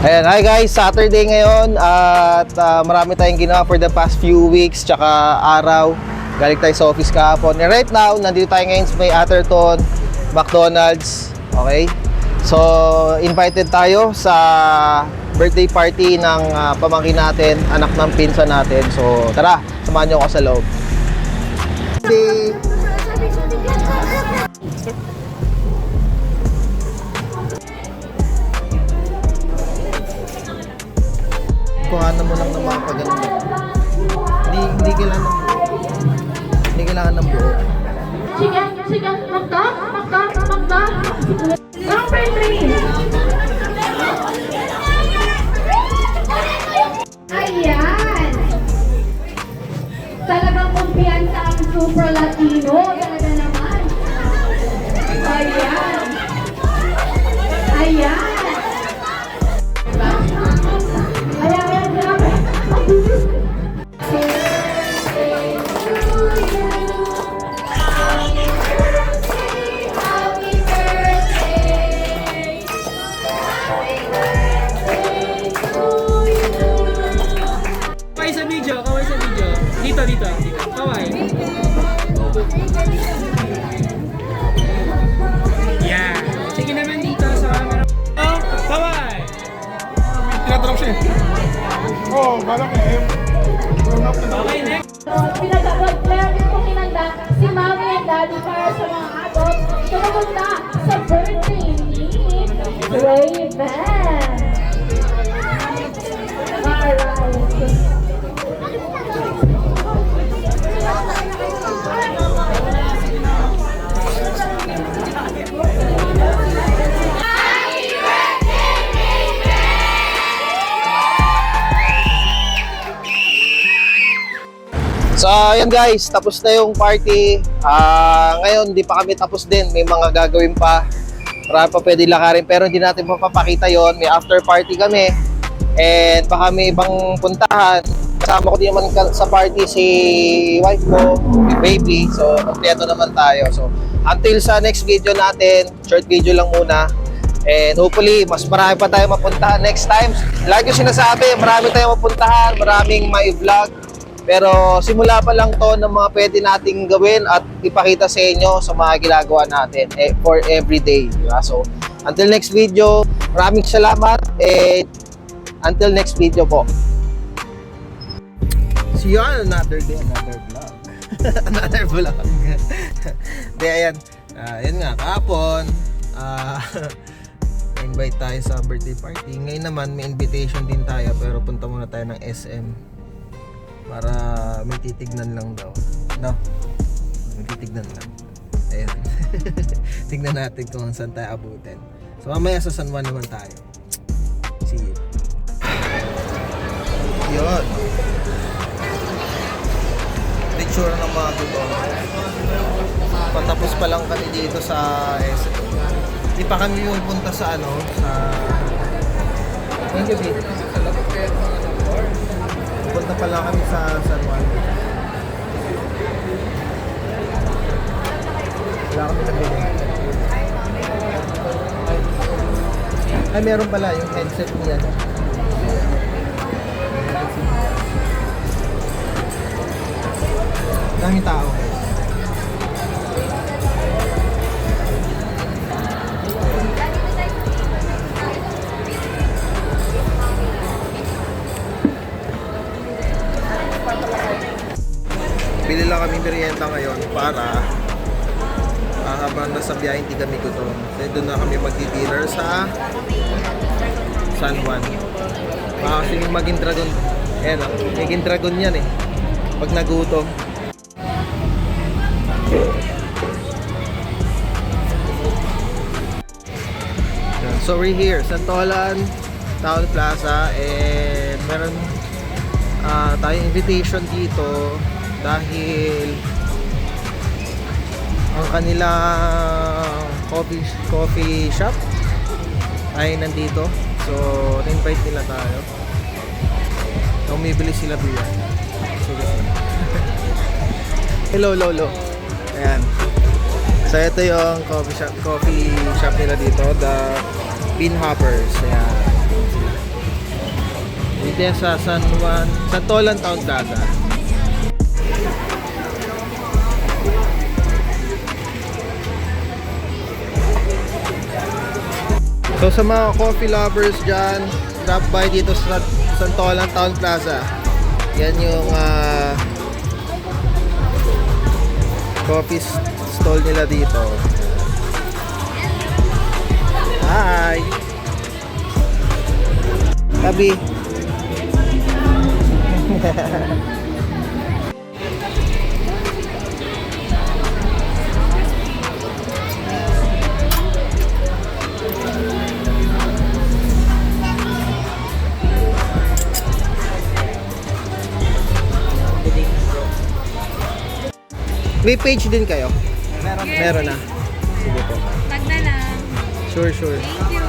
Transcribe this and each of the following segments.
Ayan, hi guys, Saturday ngayon at marami tayong ginawa for the past few weeks tsaka araw. Galing tayo sa office kahapon. And right now, nandito tayo ngayon sa may Atherton, McDonald's. Okay? So, invited tayo sa birthday party ng pamangkin natin, anak ng pinsan natin. So, tara, samahan niyo ako sa loob. Kuhanan mo lang ng mga paganda. Hindi kailangan ng buo. Hindi kailangan ng buo. Sige, magda. Ang friendly. Ayan. Talagang kumpiyansa ang super Latino. Talaga naman. Ayan. Ayan, grabe. Kaway sa video. Dito. Kaway. Yeah. Sige naman dito sa camera. Oh, kaway. Tinatanong siya eh. Oo, balak eh. Grown up na. Okay, next. Pinag-declare din po kinanda si Mommy and Daddy para sa mga adult na pumunta sa birthday ni Raven. So, ayan guys, tapos na yung party. Ngayon, hindi pa kami tapos din. May mga gagawin pa. Marami pa pwede lakarin, pero hindi natin mapapakita yon. May after party kami. And baka may ibang puntahan. Kasama ko din naman sa party si wife ko, si baby. So, kompleto naman tayo. So, until sa next video natin, short video lang muna. And hopefully, mas marami pa tayo mapuntahan next time. Lagi ko sinasabi, marami tayong mapuntahan, maraming may vlog. Pero simula pa lang to ng mga pwede nating gawin at ipakita sa inyo sa mga ginagawa natin for everyday. Diba? So, until next video, maraming salamat and until next video po. See you on another day, another vlog. Another vlog. Di, ayan. Yan nga, kahapon, invite tayo sa birthday party. Ngayon naman, may invitation din tayo pero punta muna tayo ng SM. Para may titignan lang daw. No? May titignan lang. Ayan. Tignan natin kung saan tayo abutin. So mamaya sa San Juan naman tayo. See you. Yun. Picture ng mga gutom. Patapos pa lang kami dito sa SM. Hindi pa kami yung punta sa ano, sa... Thank you, babe. Punta pala kami sa San Juan. Wala kami nabili. Ay, meron pala yung headset niya. Daming tao. Bili lang kami merienda ngayon para habang nasa biyahe hindi kami gutom. Kaya doon na kami magdi-dinner sa San Juan. Kasi yung maging dragon, maging dragon yan eh. Pag nagutom. So we're here, Santolan Town Plaza, and meron tayong invitation dito dahil ang kanilang coffee shop ay nandito. So, invite nila tayo. Umibili sila beer. Sige. Hello, Lolo. Ayan. So, ito yung coffee shop nila dito. The Bean Hoppers. Ayan. Dito yan sa San Tolan Town Plaza. So sa mga coffee lovers dyan, drop by dito sa Santolan Town Plaza. Yan yung coffee stall nila dito. Hi! Tabi! May page din kayo? Meron na. Sige po. Tag na lang. Sure. Thank you.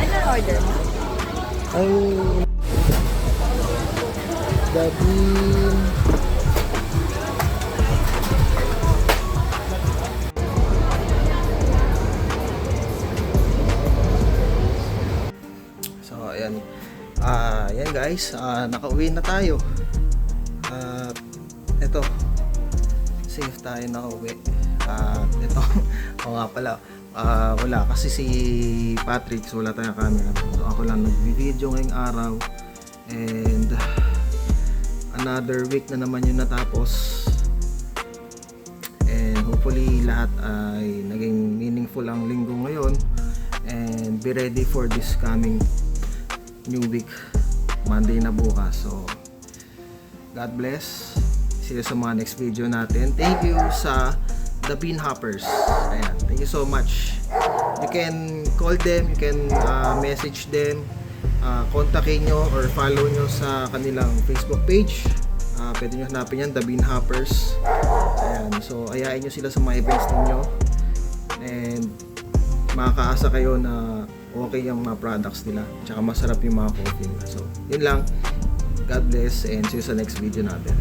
Ano order mo? Ay, Dabin. So, ayan. Ayan guys, nakauwi na tayo. At ito, safe tayo nakauwi. Ito, o nga pala, wala kasi si Patrick, so wala tayong camera. So ako lang nag-video ngayong araw. And another week na naman yung natapos. And hopefully lahat ay naging meaningful ang linggo ngayon. And be ready for this coming new week, Monday na bukas. So God bless. See you sa mga next video natin. Thank you sa The Bean Hoppers. Ayan, thank you so much. You can call them, you can message them, kontakin nyo or follow nyo sa kanilang Facebook page. Pwede nyo hanapin yan, The Bean Hoppers. Ayan, so ayain nyo sila sa mga events ninyo. And makakaasa kayo na okay yung mga products nila. Tsaka masarap yung mga coffee nila. So, yun lang. God bless and see you sa next video natin.